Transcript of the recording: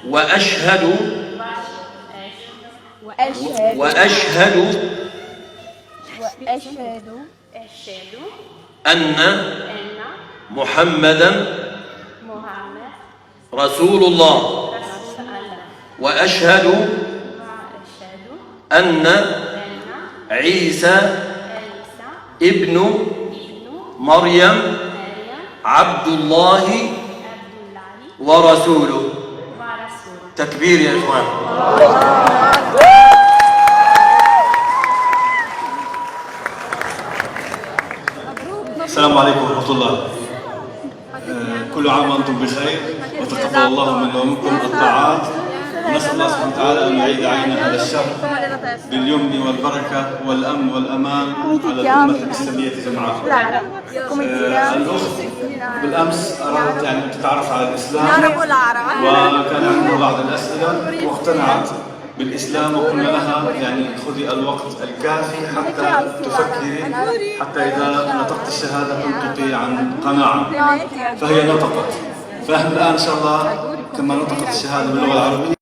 وأشهد أن محمدا رسول الله وأشهد أن عيسى ابن مريم عبد الله ورسوله. تكبير يا إخوان. السلام عليكم ورحمة الله. كل عام وأنتم بخير وتقبل الله منا ومنكم الطاعات، ونسأل الله سبحانه وتعالى أن يعيد علينا هذا الشهر باليمن والبركة والأمن والأمان على الأمة الإسلامية جمعاء. الأخت بالأمس أرادت أن تتعرف على الإسلام وكان عندها بعض الأسئلة واقتنعت بالإسلام، وقلنا لها خذي الوقت الكافي حتى تفكري، حتى إذا نطقت الشهادة تنطقي عن قناعة. فهي نطقت، فإحنا الآن إن شاء الله كما نطقت الشهادة باللغة العربية